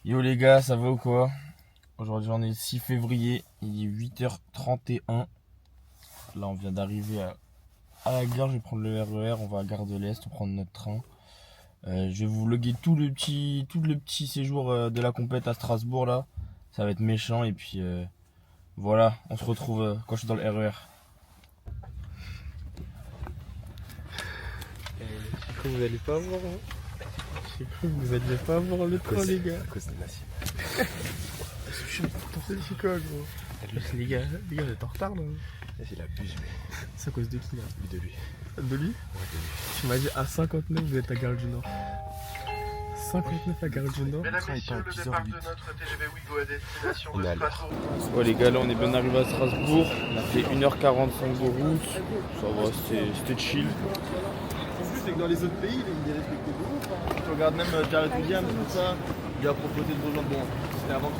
Yo les gars, ça va ou quoi? Aujourd'hui on est le 6 février, il est 8h31. Là on vient d'arriver à la gare, je vais prendre le RER, on va à Gare de l'Est, on prend notre train. Je vais vous vlogger tout le petit séjour de la compète à Strasbourg là. Ça va être méchant et puis voilà, on se retrouve quand je suis dans le RER. J'ai cru que vous allez pas voir, hein. J'ai cru que vous alliez pas voir le train les gars. À cause de la cible. C'est quoi gros? Les gars, vous êtes en retard là. C'est la buse, mais. C'est à cause de qui là? De lui. De lui? Ouais, de lui. Tu m'as dit à 59 vous êtes à Gare du Nord. 59 à Gare du Nord. Mesdames, train est Messieurs, à le 10h08. départ de notre TGV Ouigo à destination On de est à l'heure. Strasbourg. Ouais les gars, là on est bien arrivé à Strasbourg. On a fait 1h45 de route. Ça va, c'était chill. En plus, c'est que dans les autres pays, il est respecté de ouf. Hein. Tu regardes même Jared Williams, tout ça. Il a proposé de rejoindre. Bon, c'était avant que.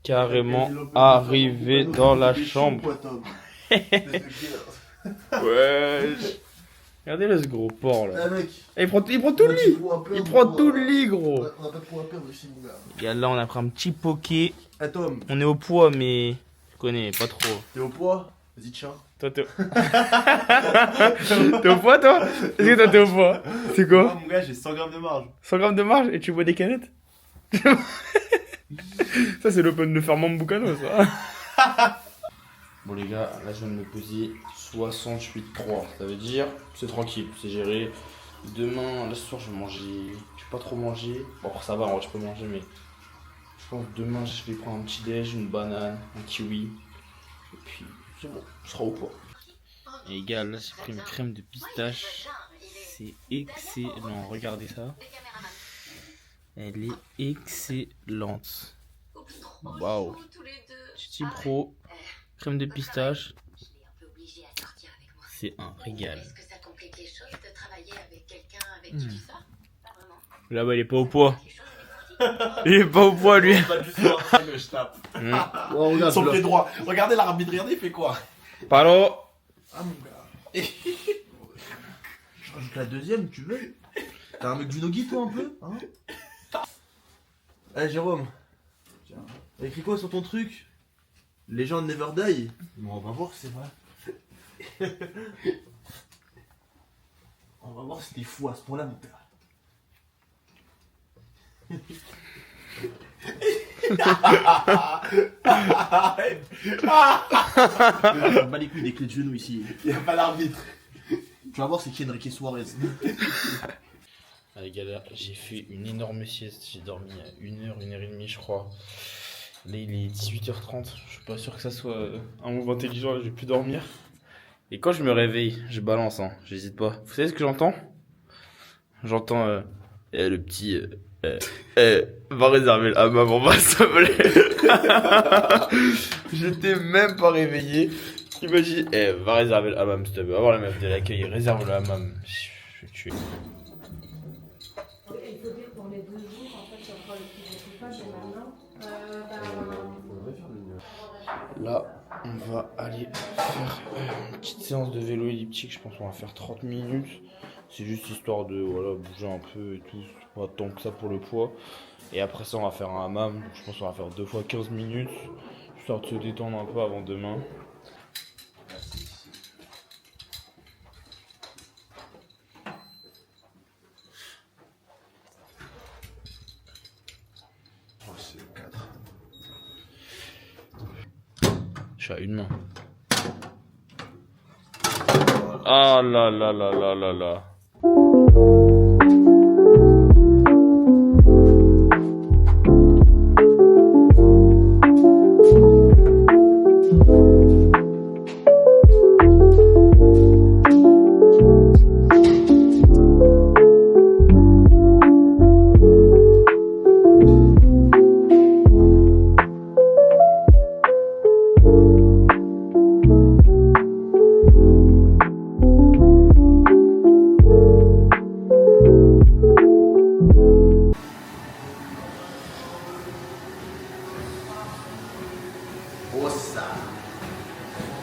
Carrément arrivé dans la chambre. Ouais. Regardez ce gros porc là. Eh mec, Il prend tout le lit. Il prend tout le lit gros. On a pas de poids à perdre ici mon gars. Regarde là on a pris un petit poké. Eh Tom, On est au poids mais je connais pas trop. t'es au poids? Vas-y tiens. Toi t'es t'es au poids toi? Est-ce que toi t'es au poids? C'est quoi? mon gars, j'ai 100 grammes de marge. 100 grammes de marge et tu bois des canettes? Ça c'est l'open de Fernand Boucano ça. Bon les gars, là je viens de me peser 68,3. Ça veut dire c'est tranquille, c'est géré. Demain, là ce soir je vais manger. Je vais pas trop manger. Bon après ça va, en vrai, je peux manger mais je pense que demain je vais prendre un petit déj, une banane, un kiwi. Et puis c'est bon, je serai au poids. Et les gars, là j'ai pris une crème de pistache. C'est excellent, regardez ça. Elle est excellente. Waouh. Petit pro, crème de pistache. C'est un régal. Là-bas, il est pas au poids. Il est pas au poids, lui. Pas du tout en train que je tape. Oh, regarde, Son là. pied droit. Regardez l'arbitre, regardez, il fait quoi? Palo. Ah mon gars. Je rajoute la deuxième, tu veux? T'as un mec du Nogi toi un peu hein? Eh Jérôme, t'as écrit quoi sur ton truc? Legend Never Die. Bon, on va voir si c'est vrai. On va voir si t'es fou à ce point-là mon gars. On bat les couilles des clés de genoux ici. Il n'y a pas l'arbitre. Tu vas voir c'est qui Enrique Suarez. Allez, gars, j'ai fait une énorme sieste. J'ai dormi à 1h, 1h30, je crois. Là, il est 18h30. Je suis pas sûr que ça soit un move intelligent. Là, je vais plus dormir. Et quand je me réveille, je balance, hein. J'hésite pas. Vous savez ce que j'entends? J'entends le petit. Va réserver le hammam en bas, s'il te plaît. J'étais même pas réveillé. Il m'a dit, va réserver le hammam, s'il te plaît. Va voir la meuf de l'accueil, réserve le hammam. Je vais tuer. Il faut dire pour les 2 jours, en fait, il y aura le petit découpage et maintenant. Là, on va aller faire une petite séance de vélo elliptique. Je pense qu'on va faire 30 minutes. C'est juste histoire de voilà, bouger un peu et tout. C'est pas tant que ça pour le poids. Et après ça, on va faire un hammam. Je pense qu'on va faire 2 fois 15 minutes. Histoire de se détendre un peu avant demain. C'est 4. Je suis à une main. Ah là là là là là là.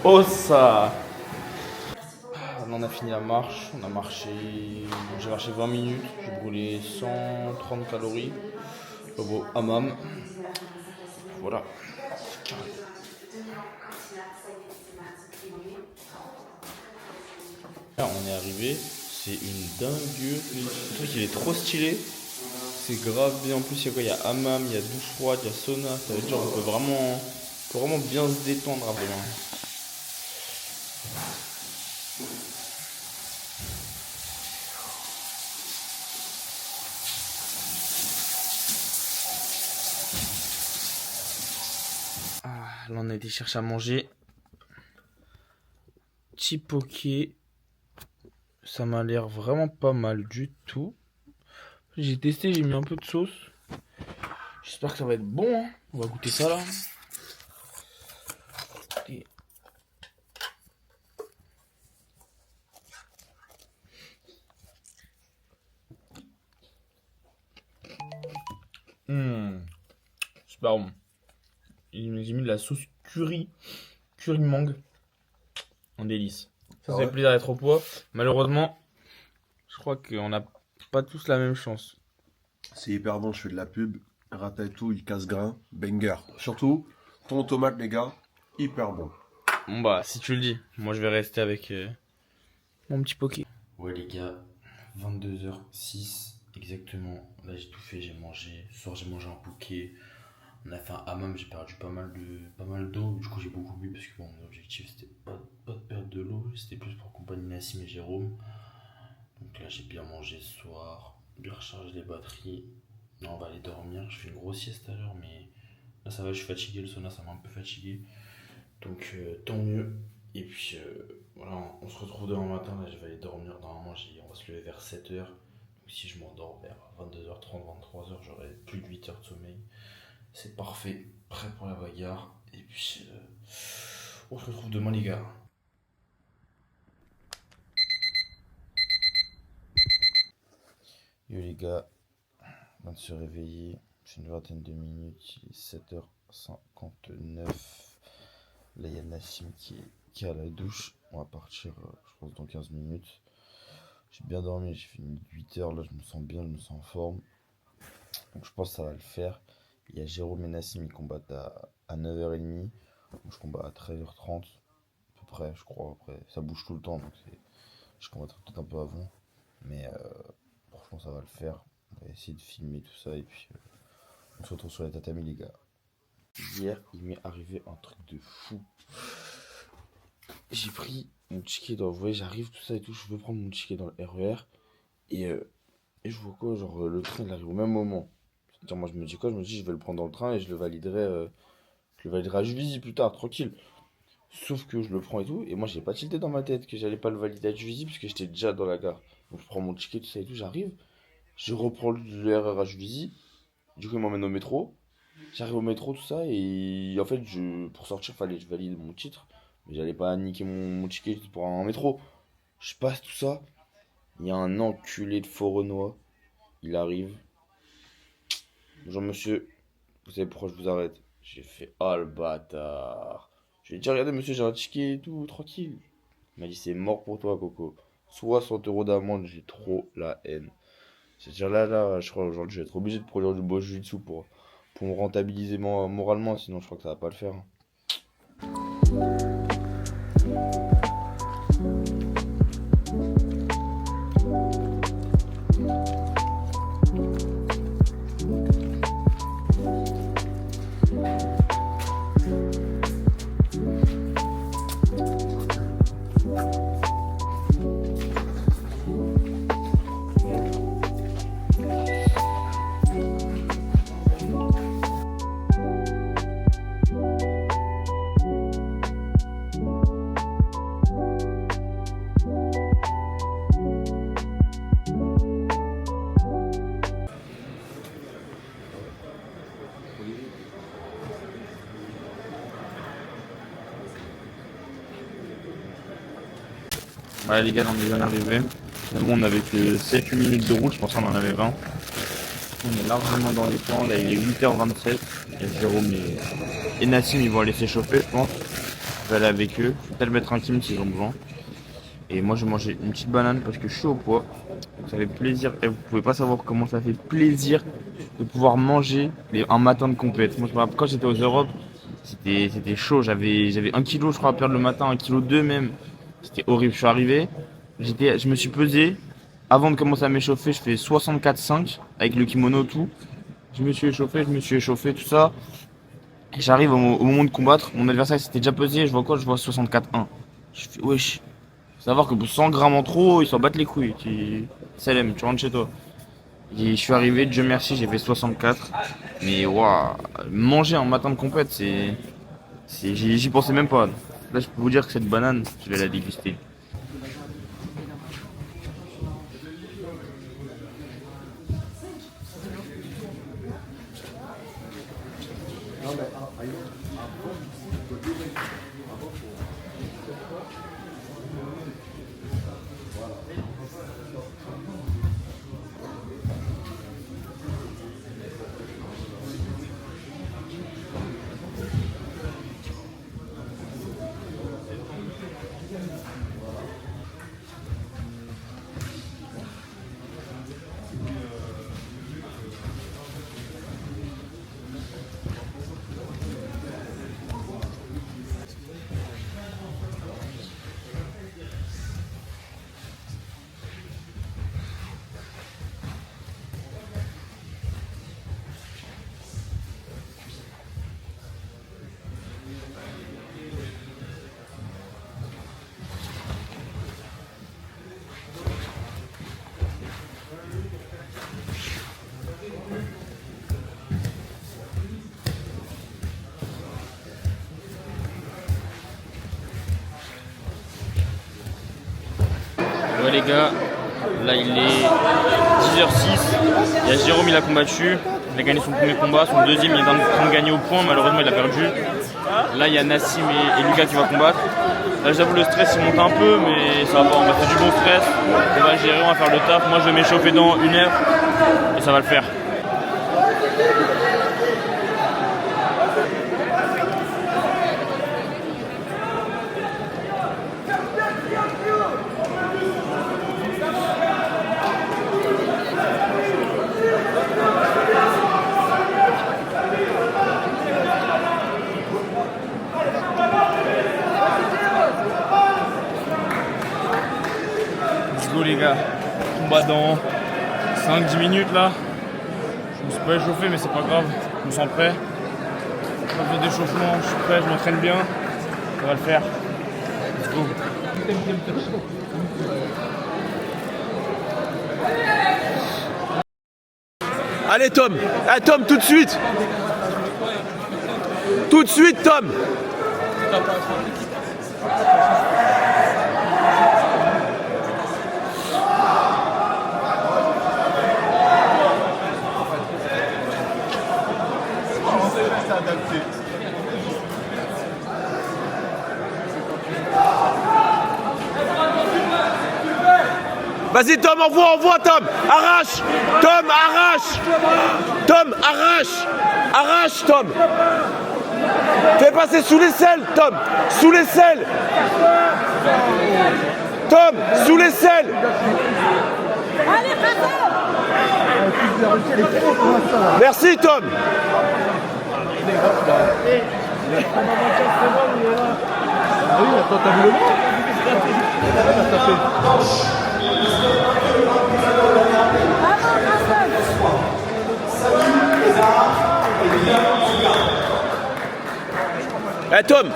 Oh ça. On a fini la marche, on a marché, j'ai marché 20 minutes, j'ai brûlé 130 calories, au hammam, voilà. Là, on est arrivé, c'est une dinguerie, le truc il est trop stylé, c'est grave bien, en plus il y a quoi, il y a hammam, il y a douche froide, il y a sauna, ça veut dire on peut vraiment bien se détendre après. Là on a été chercher à manger. Chipoké. Ça m'a l'air vraiment pas mal du tout. J'ai testé, j'ai mis un peu de sauce. J'espère que ça va être bon. Hein. On va goûter ça là. Et... super bon. J'ai mis de la sauce curry mangue en délice. Ça fait plaisir d'être au poids. Malheureusement, je crois qu'on n'a pas tous la même chance. C'est hyper bon, je fais de la pub. Ratatouille, casse-grain, banger. Surtout, thon tomate, les gars, hyper bon. Bon bah, si tu le dis, moi je vais rester avec mon petit poké. Ouais les gars, 22h06 exactement. Là j'ai tout fait, j'ai mangé. Ce soir j'ai mangé un poké. On a fait un hammam, j'ai perdu pas mal d'eau. Du coup j'ai beaucoup bu parce que bon, mon objectif c'était pas de perdre de l'eau. C'était plus pour accompagner Nassim et Jérôme. Donc là j'ai bien mangé ce soir, bien rechargé les batteries. Là on va aller dormir. Je fais une grosse sieste à l'heure, mais là ça va, je suis fatigué. Le sauna ça m'a un peu fatigué. Donc tant mieux. Et puis voilà, on se retrouve demain matin. Là je vais aller dormir. Normalement on va se lever vers 7h. Donc si je m'endors vers 22h30, 23h, j'aurai plus de 8 heures de sommeil. C'est parfait, prêt pour la bagarre. Et puis on se retrouve demain les gars. Yo les gars, on vient de se réveiller. C'est une vingtaine de minutes, il est 7h59. Là il y a Nassim qui est à la douche. On va partir je pense dans 15 minutes. J'ai bien dormi, j'ai fini 8h, là je me sens bien, je me sens en forme. Donc je pense que ça va le faire. Il y a Jérôme et Nassim, ils combattent à 9h30. Je combats à 13h30. À peu près, je crois. Après, ça bouge tout le temps. Donc je combattrai peut-être un peu avant. Mais franchement, ça va le faire. On va essayer de filmer tout ça. Et puis, on se retrouve sur les tatamis, les gars. Hier, il m'est arrivé un truc de fou. J'ai pris mon ticket dans... Vous voyez, j'arrive, tout ça et tout. Je veux prendre mon ticket dans le RER. Et je vois quoi, genre, le train, il arrive au même moment. Moi je me dis quoi, je vais le prendre dans le train et je le validerai à Juvisy plus tard, tranquille. Sauf que je le prends et tout, et moi j'ai pas tilté dans ma tête que j'allais pas le valider à Juvisy parce que j'étais déjà dans la gare. Donc je prends mon ticket, tout ça et tout, j'arrive, je reprends le RER à Juvisy, du coup il m'emmène au métro, j'arrive au métro, tout ça, et en fait pour sortir fallait que je valide mon titre, mais j'allais pas niquer mon ticket pour un métro. Je passe tout ça, il y a un enculé de faux Renois, il arrive. Bonjour monsieur, vous savez pourquoi je vous arrête? J'ai fait oh le bâtard. Je lui ai dit regardez monsieur, j'ai un ticket et tout, tranquille. Il m'a dit c'est mort pour toi Coco. 60 € d'amende, j'ai trop la haine. C'est-à-dire là, je crois aujourd'hui je vais être obligé de produire du beau jiu-jitsu pour me rentabiliser moralement, sinon je crois que ça va pas le faire. Ouais les gars, on est bien arrivé. Bon, on avait que 7-8 minutes de route, je pense qu'on en avait 20. On est largement dans les plans, là il est 8h27. Et Jérôme et Nassim ils vont aller s'échauffer je pense. Je vais aller avec eux. Je vais peut-être mettre un team s'ils ont besoin. Et moi, je vais manger une petite banane parce que je suis au poids. Donc ça fait plaisir. Et vous pouvez pas savoir comment ça fait plaisir de pouvoir manger un matin de compète. Moi, je me rappelle quand j'étais aux Europes, c'était chaud. J'avais 1 kg, je crois, à perdre le matin, 1,2 kg même. C'était horrible. Je suis arrivé, je me suis pesé. Avant de commencer à m'échauffer, je fais 64,5 avec le kimono, tout. Je me suis échauffé, tout ça. Et j'arrive au moment de combattre. Mon adversaire s'était déjà pesé. Je vois quoi? Je vois 64,1. Je fais wesh. Faut savoir que pour 100 grammes en trop, ils s'en battent les couilles. Salem, tu rentres chez toi. Et je suis arrivé, Dieu merci, j'ai fait 64. Mais waouh, manger un matin de compète, j'y pensais même pas. Là, je peux vous dire que cette banane, je vais la déguster. Ouais les gars, là il est 10h06, il y a Jérôme, il a combattu, il a gagné son premier combat, son deuxième il est en train de gagner au point, malheureusement il a perdu. Là il y a Nassim et Lucas qui vont combattre. Là j'avoue le stress il monte un peu mais ça va, on va faire du bon stress, on va gérer, on va faire le taf. Moi je vais m'échauffer dans 1 heure et ça va le faire. Les gars, combat dans 5-10 minutes là. Je me suis pas échauffé mais c'est pas grave, je me sens prêt. Pas besoin d'échauffement, je suis prêt, je m'entraîne bien, ça va le faire. Let's go. Allez Tom, ah, Tom tout de suite. Tout de suite Tom. Vas-y Tom, envoie Tom. Arrache. Tom, arrache. Tom, arrache. Arrache Tom. Fais passer sous les selles Tom. Sous les selles. Tom, sous les selles. Allez, Merci Tom. Eh Tom.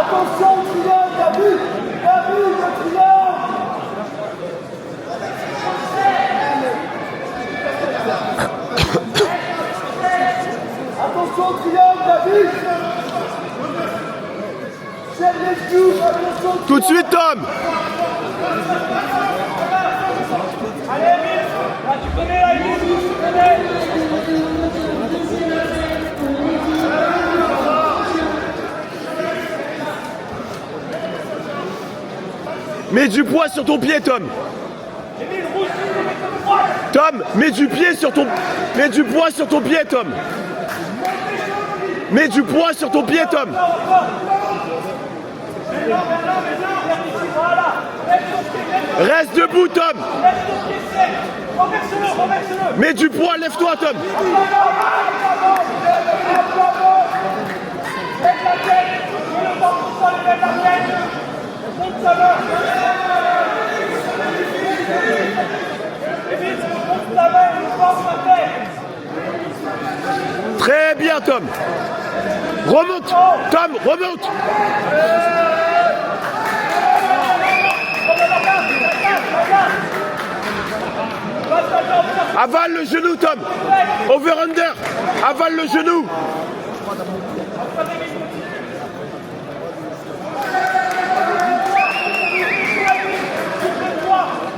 Attention, triangle, t'as vu le triangle. Attention, triangle, t'as vu. Tout de suite Tom. Allez, Emile, là tu connais, là Emile, tu connais. Mets du poids sur ton pied, Tom. Tom, mets du pied sur ton... Mets du poids sur ton pied, Tom. Mets du poids sur ton pied, Tom. Reste debout, Tom. Mets du poids, lève-toi, Tom. Très bien, Tom. Remonte, Tom, remonte. Avale le genou, Tom. Over-under. Avale le genou.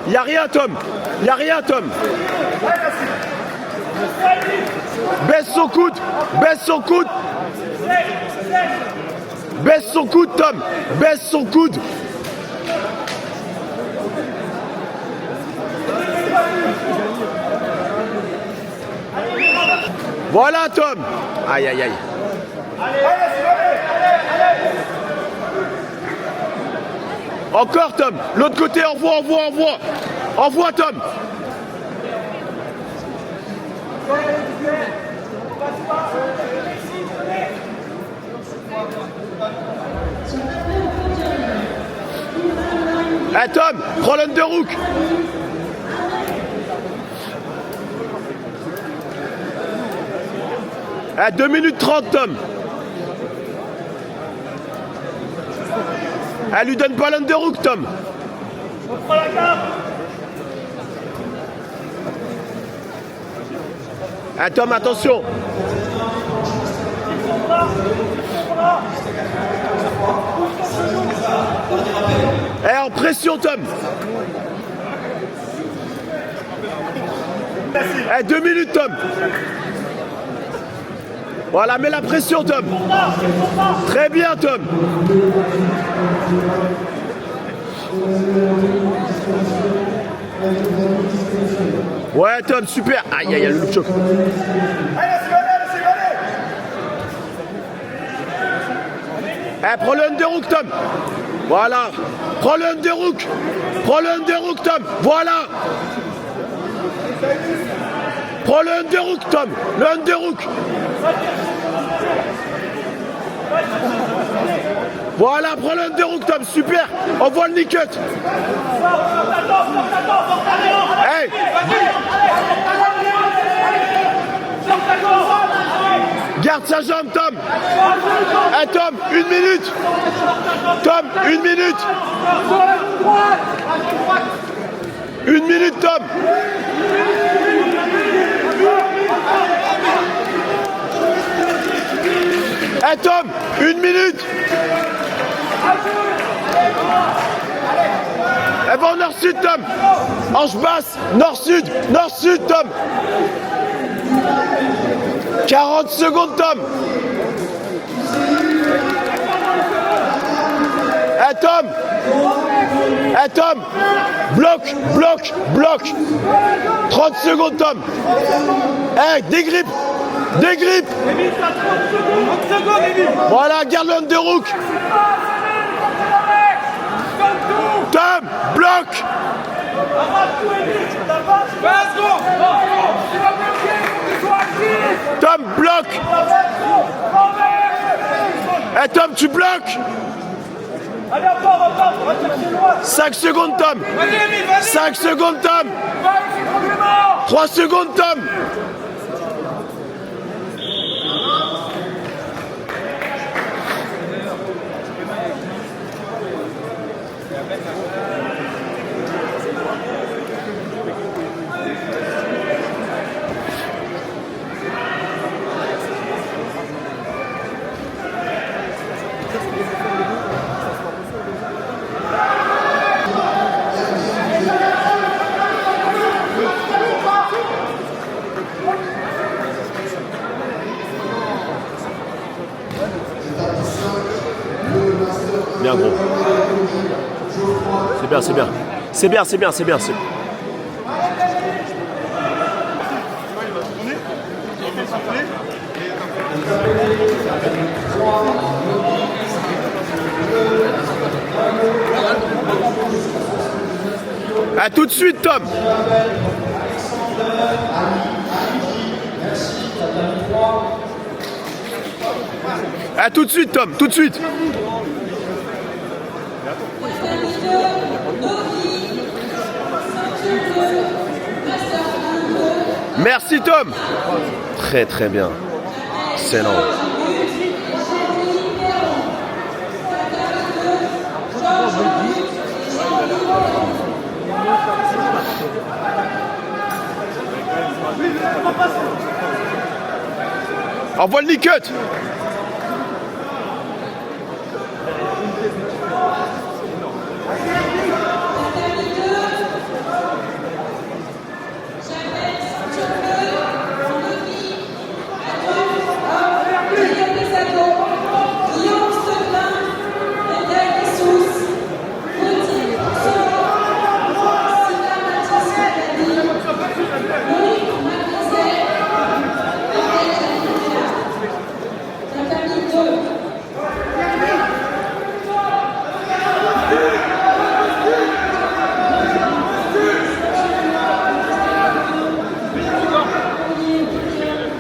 Y'a rien, Tom. Y'a rien, Tom. Baisse son coude. Baisse son coude. Baisse son coude, Tom. Baisse son coude. Voilà, Tom. Aïe, aïe, aïe. Encore, Tom. L'autre côté, envoie, envoie, envoie. Envoie, Tom. Eh, Tom, prends l'underhook. À 2 minutes 30, Tom. Elle lui donne pas l'underhook, Tom. Ah, Tom, attention. Eh, en pression, Tom. Eh, 2 minutes, Tom. Voilà, mets la pression, Tom. Très bien, Tom. Ouais, Tom, super. Aïe, aïe, aïe, le look choc. Eh, prends le underhook, Tom. Voilà. Prends le underhook. Prends le underhook, Tom. Voilà. Prends le underhook, Tom. Le underhook. Voilà, prends le underhook, Tom. Super. On voit le knee cut. Hey. Garde sa jambe, Tom. Hey, Tom, 1 minute. Tom, 1 minute. 1 minute, Tom. Hey, Tom, 1 minute. Elle va au nord-sud, Tom. Hanche basse, nord-sud, nord-sud, Tom. 40 secondes, Tom. Eh, Tom. Eh, Tom. Bloc, bloc, bloc. 30 secondes, Tom. Eh, dégrippe. Dégrippe. Voilà, garde le underhook. Tom, bloc. Tom, bloc. Eh, Tom, tu bloques. 5 secondes, Tom. 5 secondes, Tom. 3 secondes, Tom. c'est bien. C'est bien, c'est bien, c'est bien. À tout de suite, Tom. À tout de suite, Tom, tout de suite. Merci, Tom. Très, très bien. Excellent. Envoie le nick cut.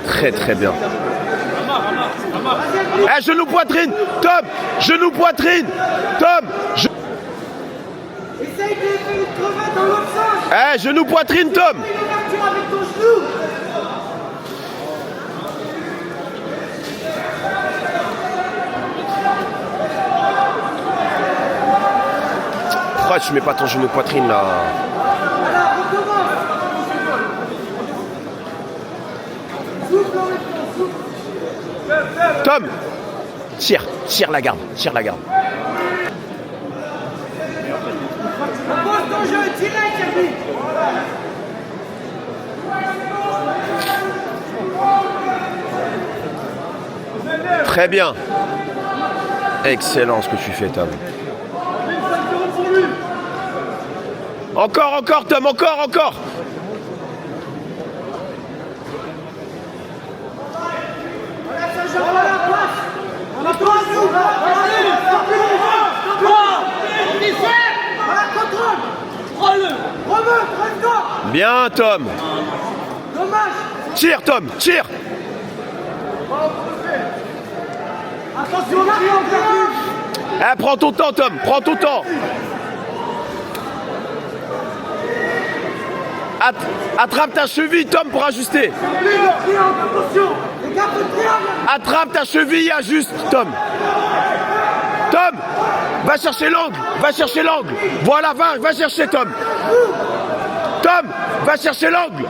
Très très bien. Eh, genou poitrine, Tom, genou poitrine, Tom. Essaye de faire une crevette dans l'autre sens. Eh, genou poitrine, Tom. Fais une ouverture avec ton genou. Pourquoi tu mets pas ton genou poitrine là? Voilà, recommence. Souffle en même temps, souffle. Tom, tire la garde, tire la garde. Pose ton jeu, direct, Hervé. Très bien. Excellent ce que tu fais, Tom. Encore, encore, Tom, encore. Voilà, Saint-Jean, voilà, passe. On a trois sous. Voilà, contrôle. Remonte, reste-toi. Bien, Tom. Dommage. Tire, Tom, tire. Attention, là, Eh, prends ton temps, Tom, prends ton temps. Attrape ta cheville, Tom, pour ajuster. attention. Les gars, le triangle. Attrape ta cheville et ajuste, Tom. Tom, va chercher l'angle, Voilà, va chercher, Tom. Tom, va chercher l'angle.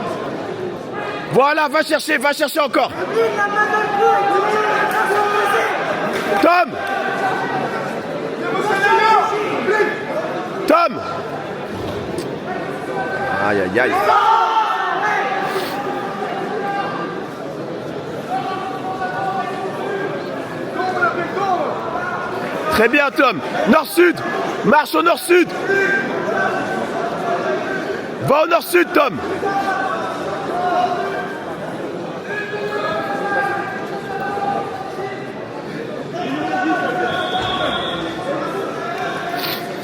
Voilà, va chercher encore. La main dans le cou. Tom. Tom. Aïe, aïe, aïe. Très bien, Tom. Nord-sud. Marche au nord-sud. Va au nord-sud, Tom.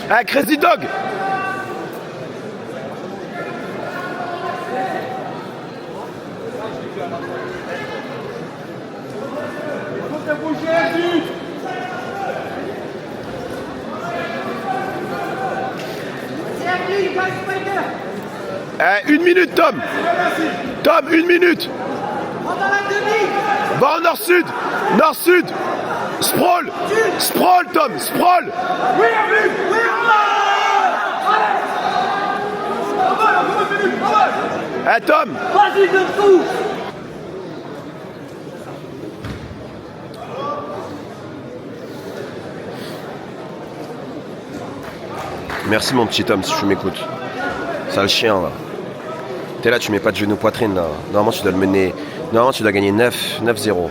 Ah, Crazy Dog. Une minute, Tom. Tom, 1 minute. Va au nord-sud. Nord-sud. Sprawl. Sprawl, Tom. Sprawl. Eh, Tom. Vas-y, dessous. Merci, mon petit Tom, si tu m'écoutes. Sale chien, là. T'es là, tu mets pas de genou poitrine, là. Normalement, tu dois le mener. Normalement, tu dois gagner 9-0.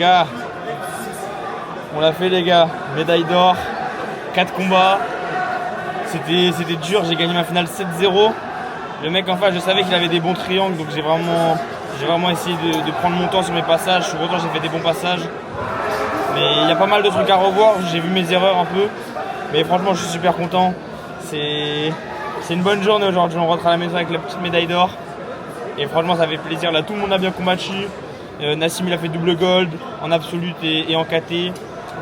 gars, on l'a fait les gars, médaille d'or, 4 combats, c'était dur, j'ai gagné ma finale 7-0. Le mec en face, je savais qu'il avait des bons triangles, donc j'ai vraiment essayé de prendre mon temps sur mes passages. Je suis content, j'ai fait des bons passages. Mais il y a pas mal de trucs à revoir, j'ai vu mes erreurs un peu. Mais franchement, je suis super content. C'est une bonne journée aujourd'hui, on rentre à la maison avec la petite médaille d'or. Et franchement, ça fait plaisir. Là, tout le monde a bien combattu. Nassim, il a fait double gold en absolute et en KT.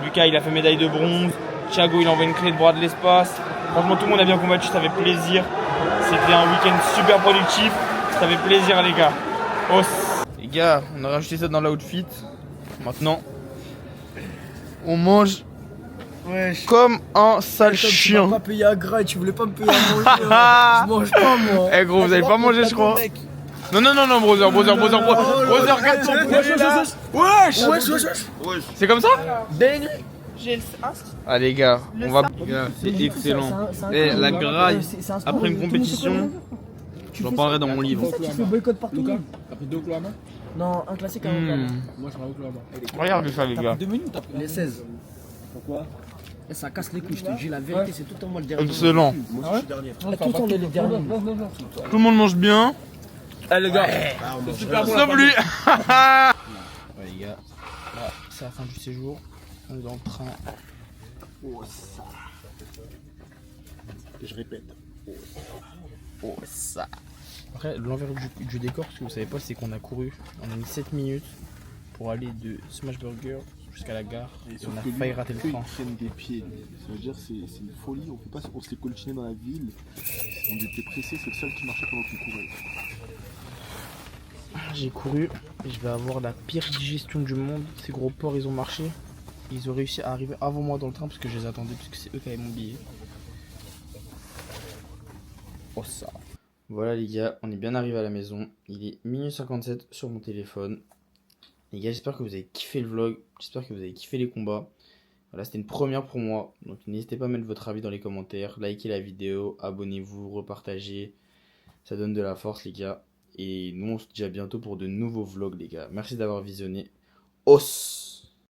Lucas, il a fait médaille de bronze. Thiago, il envoie une clé de bras de l'espace. Franchement, tout le monde a bien combattu, ça fait plaisir. C'était un week-end super productif. Ça fait plaisir, les gars. Les gars, on a rajouté ça dans l'outfit. Maintenant, on mange comme un sale chien. Tu m'as pas payé à gras et tu voulais pas me payer à manger. Je mange pas, moi. Eh gros, vous allez pas manger, je crois. Non, brother, regarde ton Wesh. C'est comme ça? Ah les gars, on va. C'est excellent. Et la graille après une compétition, j'en parlerai dans mon livre. Tu fais boycott partout. T'as pris 2 Oklahoma? Non, un classique, un Oklahoma. Moi je serai à Oklahoma. Regardez ça les gars. 2 minutes, t'as pris les 16. Pourquoi? Et ça casse les couilles, je te dis la vérité, c'est tout le temps moi le dernier. Excellent. Tout le temps le dernier. Tout le monde mange bien. Allez les gars, Sauf lui. Ouais les gars, là c'est la fin du séjour. On est dans le train. Oh ça. Je répète. Oh ça. Après l'envers du décor, ce que vous savez pas, c'est qu'on a couru. On a mis 7 minutes pour aller de Smash Burger jusqu'à la gare. Et on a failli rater le train. Ils prennent des pieds. Ça veut dire c'est une folie. On s'est coltiné dans la ville. On était pressés. C'est le seul qui marchait pendant qu'on courait. J'ai couru et je vais avoir la pire digestion du monde. Ces gros porcs, ils ont marché. Ils ont réussi à arriver avant moi dans le train parce que je les attendais, parce que c'est eux qui avaient mon billet. Oh ça. Voilà les gars, on est bien arrivé à la maison. Il est minuit 57 sur mon téléphone. Les gars, j'espère que vous avez kiffé le vlog. J'espère que vous avez kiffé les combats. Voilà, c'était une première pour moi. Donc n'hésitez pas à mettre votre avis dans les commentaires. Likez la vidéo, abonnez-vous, repartagez. Ça donne de la force les gars. Et nous on se dit à bientôt pour de nouveaux vlogs les gars. Merci d'avoir visionné. Os.